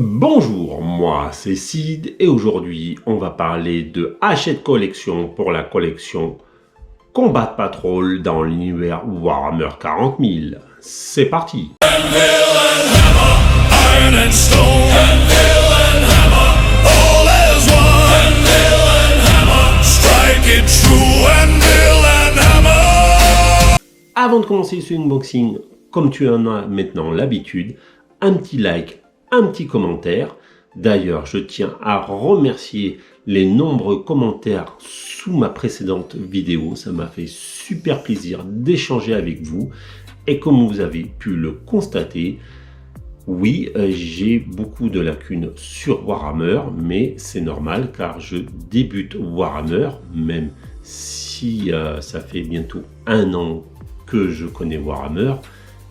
Bonjour, moi c'est Sid et aujourd'hui on va parler de Hachette Collection pour la collection Combat Patrol dans l'univers Warhammer 40 000. C'est parti. Avant de commencer ce unboxing, comme tu en as maintenant l'habitude, un petit like, un petit commentaire. D'ailleurs, je tiens à remercier les nombreux commentaires sous ma précédente vidéo. Ça m'a fait super plaisir d'échanger avec vous. Et comme vous avez pu le constater, oui, j'ai beaucoup de lacunes sur Warhammer, mais c'est normal car je débute Warhammer, même si ça fait bientôt 1 an que je connais Warhammer.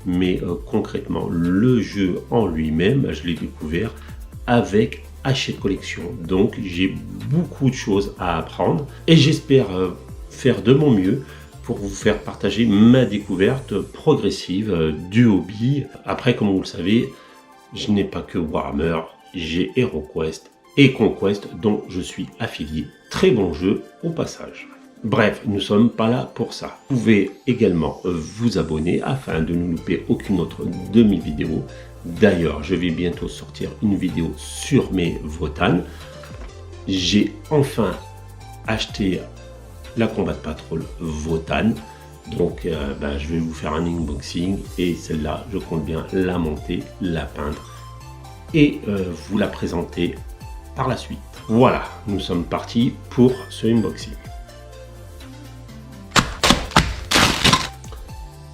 Mais concrètement, le jeu en lui-même, je l'ai découvert avec Hachette Collection. Donc j'ai beaucoup de choses à apprendre et j'espère faire de mon mieux pour vous faire partager ma découverte progressive du hobby. Après, comme vous le savez, je n'ai pas que Warhammer, j'ai HeroQuest et Conquest dont je suis affilié. Très bon jeu au passage. Bref, nous ne sommes pas là pour ça. Vous pouvez également vous abonner afin de ne louper aucune autre de mes vidéos. D'ailleurs, je vais bientôt sortir une vidéo sur mes Votann. J'ai enfin acheté la Combat Patrol Votann. Donc, je vais vous faire un unboxing et celle-là, je compte bien la monter, la peindre et vous la présenter par la suite. Voilà, nous sommes partis pour ce unboxing.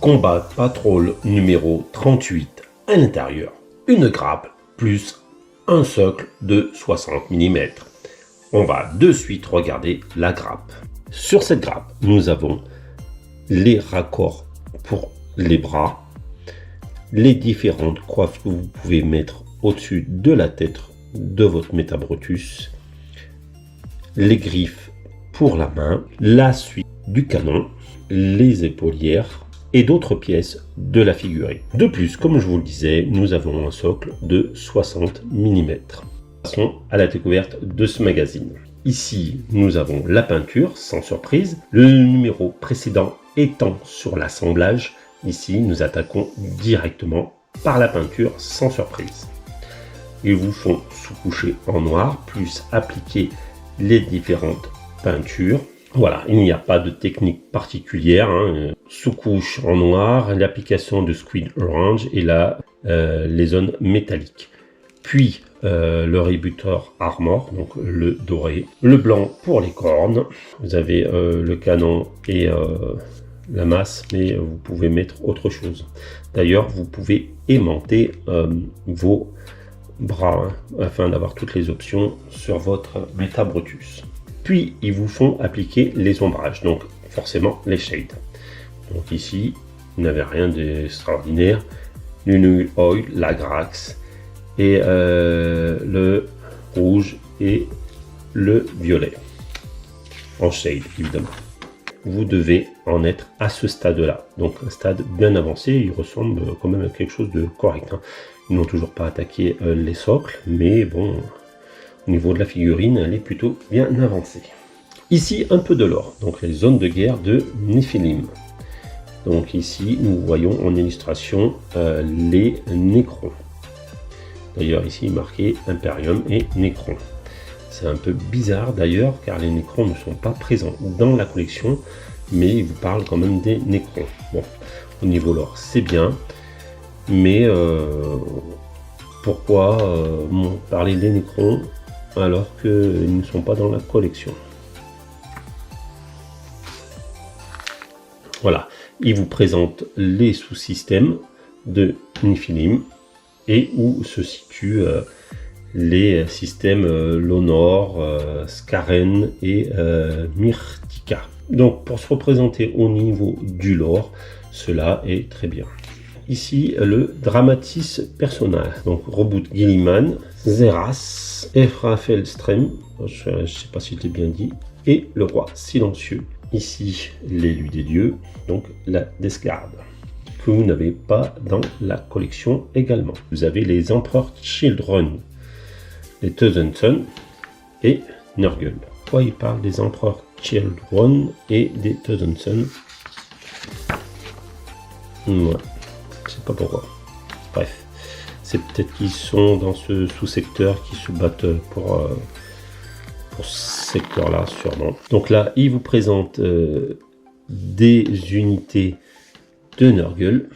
Combat Patrol numéro 38. À l'intérieur, une grappe plus un socle de 60 mm. On va de suite regarder la grappe. Sur cette grappe, nous avons les raccords pour les bras, les différentes coiffes que vous pouvez mettre au-dessus de la tête de votre Metabrotus, les griffes pour la main, la suite du canon, les épaulières, et d'autres pièces de la figurine. De plus, comme je vous le disais, nous avons un socle de 60 mm. Passons à la découverte de ce magazine. Ici, nous avons la peinture, sans surprise. Le numéro précédent étant sur l'assemblage, ici, nous attaquons directement par la peinture, sans surprise. Ils vous font sous-coucher en noir, plus appliquer les différentes peintures. Voilà, il n'y a pas de technique particulière, sous-couche en noir, l'application de Squid Orange et là, les zones métalliques. Puis, le Rebutor Armor, donc le doré, le blanc pour les cornes. Vous avez le canon et la masse, mais vous pouvez mettre autre chose. D'ailleurs, vous pouvez aimanter vos bras afin d'avoir toutes les options sur votre Metabrotus. Puis, ils vous font appliquer les ombrages, donc forcément les shades. Donc ici, vous n'avez rien d'extraordinaire. L'Unul Oil, la Grax, et le rouge et le violet. En shade, évidemment. Vous devez en être à ce stade-là. Donc un stade bien avancé, il ressemble quand même à quelque chose de correct. Ils n'ont toujours pas attaqué les socles, mais bon... Au niveau de la figurine, elle est plutôt bien avancée. Ici, un peu de lore, donc les zones de guerre de Nephilim. Donc ici, nous voyons en illustration les Nécrons. D'ailleurs, ici, marqué Imperium et Nécron. C'est un peu bizarre d'ailleurs, car les Nécrons ne sont pas présents dans la collection, mais ils vous parlent quand même des Nécrons. Bon, au niveau lore, c'est bien, mais pourquoi parler des Nécrons alors qu'ils ne sont pas dans la collection? Voilà, il vous présente les sous-systèmes de Nephilim et où se situent les systèmes Lonor, Skaren et Myrtika. Donc pour se représenter au niveau du lore, cela est très bien. Ici, le Dramatis Persona, donc Robert Guilliman, Zeras, Efrafelstrem, je ne sais pas si je l'ai bien dit, et le Roi Silencieux. Ici, l'élu des dieux, donc la Desgarde, que vous n'avez pas dans la collection également. Vous avez les Emperor Children, les Teuzenson et Nurgle. Pourquoi il parle des empereurs Children et des Teuzenson? Ouais, je sais pas pourquoi. Bref, c'est peut-être qu'ils sont dans ce sous-secteur qui se battent pour ce secteur-là, sûrement. Donc là, il vous présente des unités de Nurgle.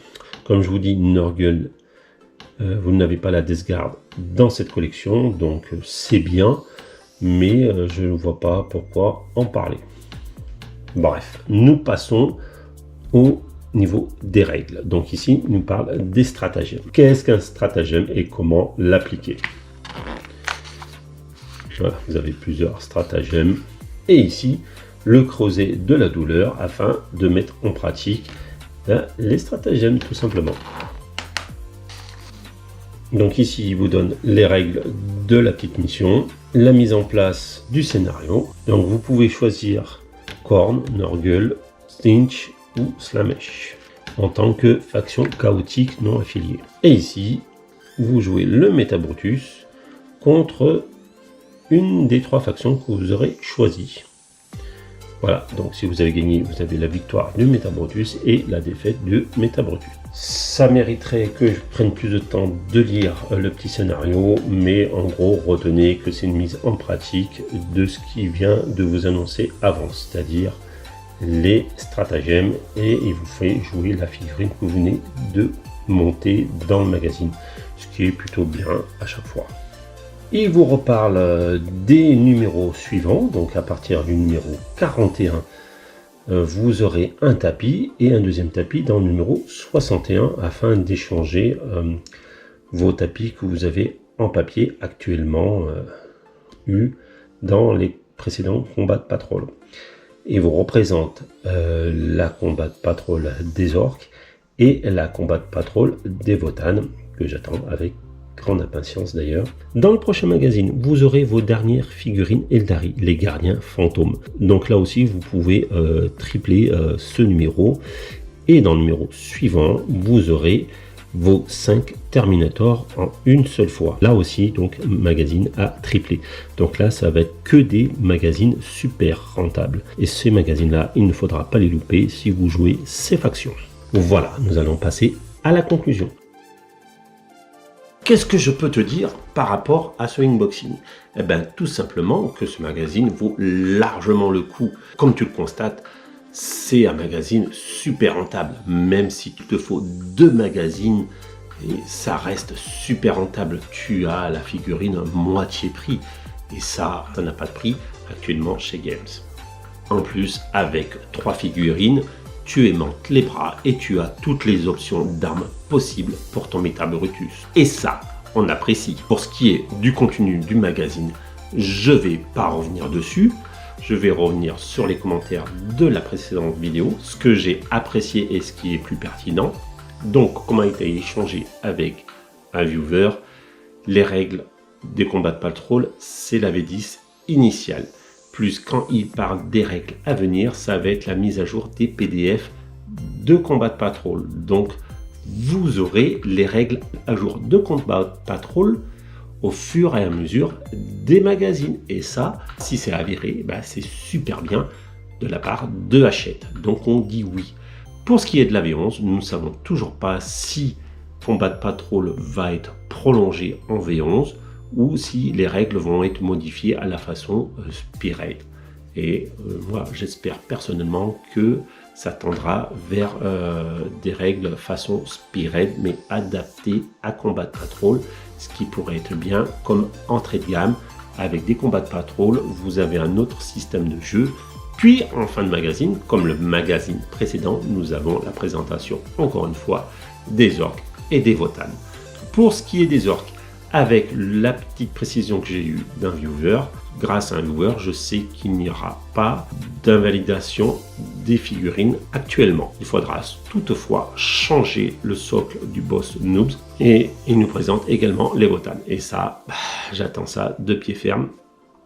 Comme je vous dis, Nurgle, vous n'avez pas la Death Guard dans cette collection, donc c'est bien, mais je ne vois pas pourquoi en parler. Bref, nous passons au niveau des règles. Donc ici, il nous parle des stratagèmes. Qu'est-ce qu'un stratagème et comment l'appliquer? Voilà, vous avez plusieurs stratagèmes. Et ici, le creuset de la douleur afin de mettre en pratique les stratagèmes tout simplement. Donc ici, il vous donne les règles de la petite mission, la mise en place du scénario. Donc vous pouvez choisir Khorne, Nurgle, Tzeentch ou Slaanesh en tant que faction chaotique non affiliée. Et ici, vous jouez le Métabrutus contre une des 3 factions que vous aurez choisies. Voilà, donc si vous avez gagné, vous avez la victoire du Métabrutus et la défaite du Métabrutus. Ça mériterait que je prenne plus de temps de lire le petit scénario, mais en gros, retenez que c'est une mise en pratique de ce qui vient de vous annoncer avant, c'est-à-dire les stratagèmes, et il vous fait jouer la figurine que vous venez de monter dans le magazine, ce qui est plutôt bien à chaque fois. Il vous reparle des numéros suivants, donc à partir du numéro 41, vous aurez un tapis et un deuxième tapis dans le numéro 61 afin d'échanger vos tapis que vous avez en papier actuellement eu dans les précédents combats de patrol. Il vous représente la combat de patrol des orques et la combat de patrol des Votann, que j'attends avec grande impatience d'ailleurs. Dans le prochain magazine, vous aurez vos dernières figurines Eldari, les gardiens fantômes. Donc là aussi, vous pouvez tripler ce numéro. Et dans le numéro suivant, vous aurez vos 5 Terminators en une seule fois. Là aussi, donc, magazine à tripler. Donc là, ça va être que des magazines super rentables. Et ces magazines-là, il ne faudra pas les louper si vous jouez ces factions. Voilà, nous allons passer à la conclusion. Qu'est-ce que je peux te dire par rapport à ce unboxing? Eh bien, tout simplement que ce magazine vaut largement le coup. Comme tu le constates, c'est un magazine super rentable. Même si il te faut 2 magazines, et ça reste super rentable. Tu as la figurine à moitié prix. Et ça n'a pas de prix actuellement chez Games. En plus, avec 3 figurines, tu aimantes les bras et tu as toutes les options d'armes possibles pour ton Métabrutus. Et ça, on apprécie. Pour ce qui est du contenu du magazine, je ne vais pas revenir dessus. Je vais revenir sur les commentaires de la précédente vidéo, ce que j'ai apprécié et ce qui est plus pertinent. Donc, comment il a été échangé avec un viewer. Les règles des combats de patrol, c'est la V10 initiale. Plus quand il parle des règles à venir, ça va être la mise à jour des PDF de combat de patrol. Donc, vous aurez les règles à jour de combat de patrol au fur et à mesure des magazines. Et ça, si c'est avéré, bah, c'est super bien de la part de Hachette. Donc, on dit oui. Pour ce qui est de la V11, nous ne savons toujours pas si combat de patrol va être prolongé en V11 ou si les règles vont être modifiées à la façon Spearhead. Et moi, j'espère personnellement que ça tendra vers des règles façon Spearhead, mais adaptées à combat de patrol, ce qui pourrait être bien comme entrée de gamme. Avec des combats de patrol, vous avez un autre système de jeu. Puis, en fin de magazine, comme le magazine précédent, nous avons la présentation, encore une fois, des orques et des Votann. Pour ce qui est des orques, avec la petite précision que j'ai eue d'un viewer, grâce à un viewer, je sais qu'il n'y aura pas d'invalidation des figurines actuellement. Il faudra toutefois changer le socle du boss Noobs et il nous présente également les Votann. Et ça, j'attends ça de pied ferme.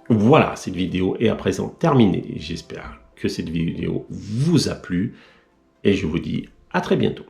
Voilà, cette vidéo est à présent terminée. J'espère que cette vidéo vous a plu et je vous dis à très bientôt.